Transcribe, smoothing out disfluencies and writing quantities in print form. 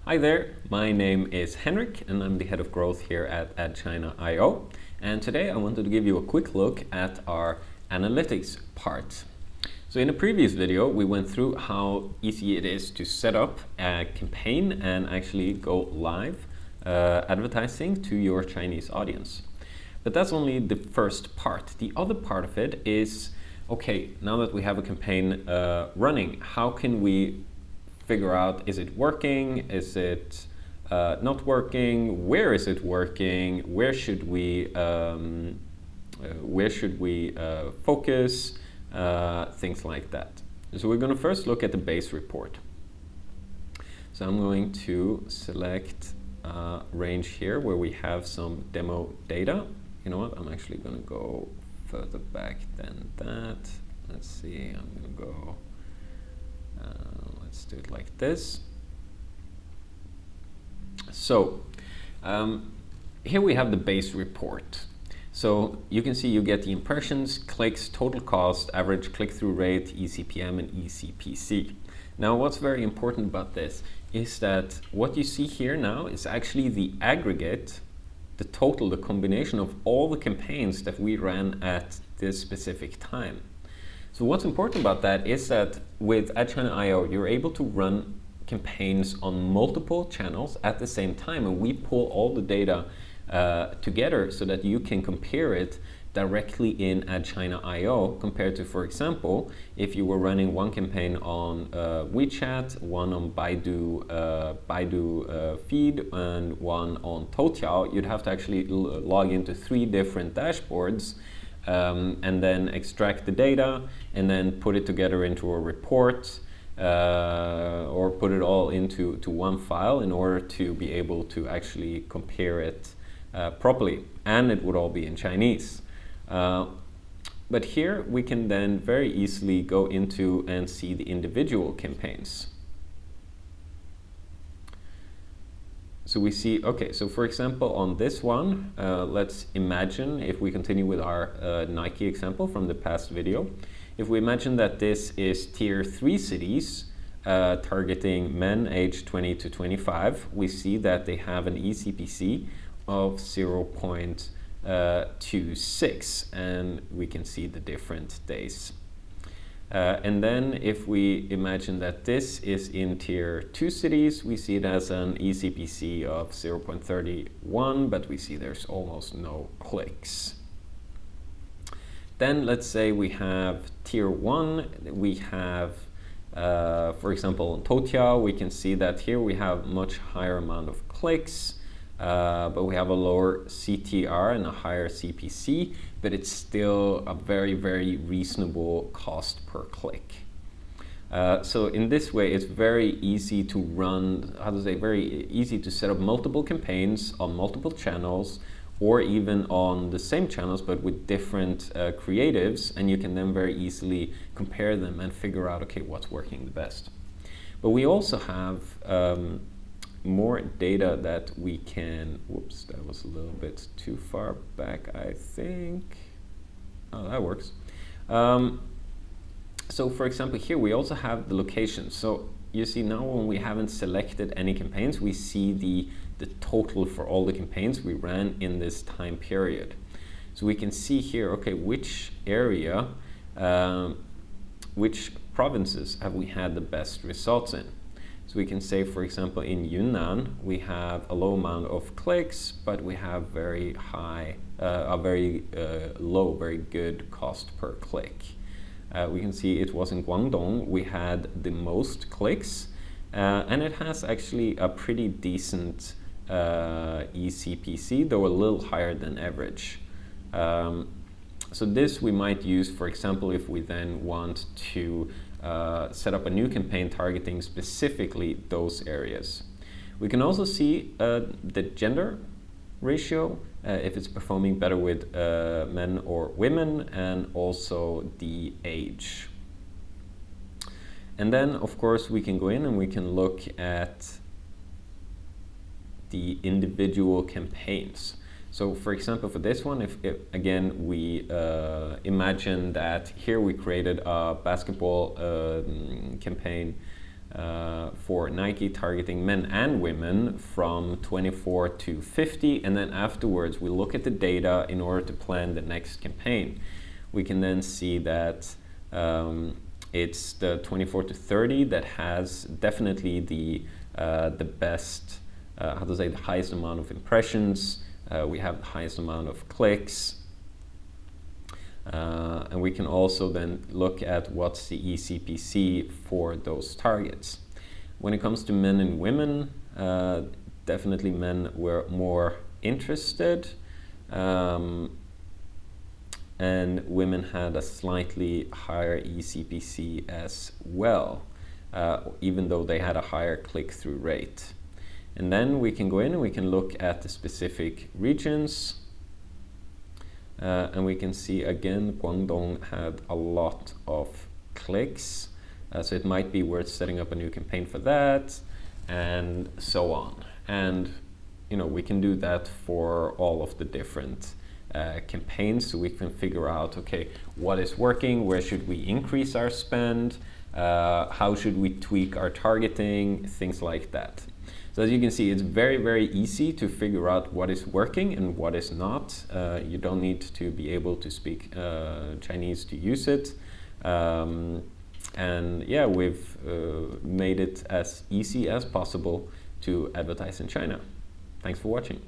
Hi there, my name is Henrik and I'm the head of growth here at AdChina.io, and today I wanted to give you a quick look at our analytics part. So in a previous video we went through how easy it is to set up a campaign and actually go live advertising to your Chinese audience. But that's only the first part. The other part of it is, okay, now that we have a campaign running, how can we figure out, is it working, is it not working, where is it working, where should we focus, things like that. So we're going to first look at the base report. So I'm going to select a range here where we have some demo data. You know what, I'm actually going to go further back than that. Let's see, I'm going to go let's do it like this. So here we have the base report. So you can see you get the impressions, clicks, total cost, average click-through rate, eCPM and eCPC. Now what's very important about this is that what you see here now is actually the aggregate, the total, the combination of all the campaigns that we ran at this specific time. So what's important about that is that with AdChina.io, you're able to run campaigns on multiple channels at the same time, and we pull all the data together so that you can compare it directly in AdChina.io compared to, for example, if you were running one campaign on WeChat, one on Baidu feed, and one on Toutiao, you'd have to actually log into 3 different dashboards and then extract the data and then put it together into a report or put it all into one file in order to be able to actually compare it properly, and it would all be in Chinese. But here we can then very easily go into and see the individual campaigns. So we see, okay, so for example on this one, let's imagine, if we continue with our Nike example from the past video, if we imagine that this is tier 3 cities targeting men aged 20 to 25, we see that they have an eCPC of 0.26, and we can see the different days. And then if we imagine that this is in tier 2 cities, we see it as an eCPC of 0.31, but we see there's almost no clicks. Then let's say we have tier 1, we have, for example, on Toutiao, we can see that here we have much higher amount of clicks, but we have a lower CTR and a higher CPC, but it's still a very, very reasonable cost per click. So in this way, it's very easy to run, very easy to set up multiple campaigns on multiple channels, or even on the same channels, but with different creatives, and you can then very easily compare them and figure out, okay, what's working the best. But we also have more data that we can, whoops, that was a little bit too far back, I think. Oh, that works. So for example, here we also have the location. So you see now when we haven't selected any campaigns, we see the total for all the campaigns we ran in this time period. So we can see here, okay, which area, which provinces have we had the best results in. So we can say, for example, in Yunnan, we have a low amount of clicks, but we have very high, very good cost per click. We can see it was in Guangdong, we had the most clicks, and it has actually a pretty decent eCPC, though a little higher than average. So this we might use, for example, if we then want to set up a new campaign targeting specifically those areas. We can also see the gender ratio, if it's performing better with men or women, and also the age. And then, of course, we can go in and we can look at the individual campaigns. So for example, for this one, if again we imagine that here we created a basketball campaign for Nike targeting men and women from 24 to 50, and then afterwards we look at the data in order to plan the next campaign. We can then see that it's the 24 to 30 that has definitely the best, the highest amount of impressions. We have the highest amount of clicks. And we can also then look at what's the eCPC for those targets. When it comes to men and women, definitely men were more interested, and women had a slightly higher eCPC as well, even though they had a higher click-through rate. And then we can go in and we can look at the specific regions. And we can see again, Guangdong had a lot of clicks, so it might be worth setting up a new campaign for that, and so on. And we can do that for all of the different campaigns, so we can figure out, okay, what is working, where should we increase our spend, how should we tweak our targeting, things like that. So as you can see, it's very, very easy to figure out what is working and what is not. You don't need to be able to speak Chinese to use it. And yeah, we've made it as easy as possible to advertise in China. Thanks for watching.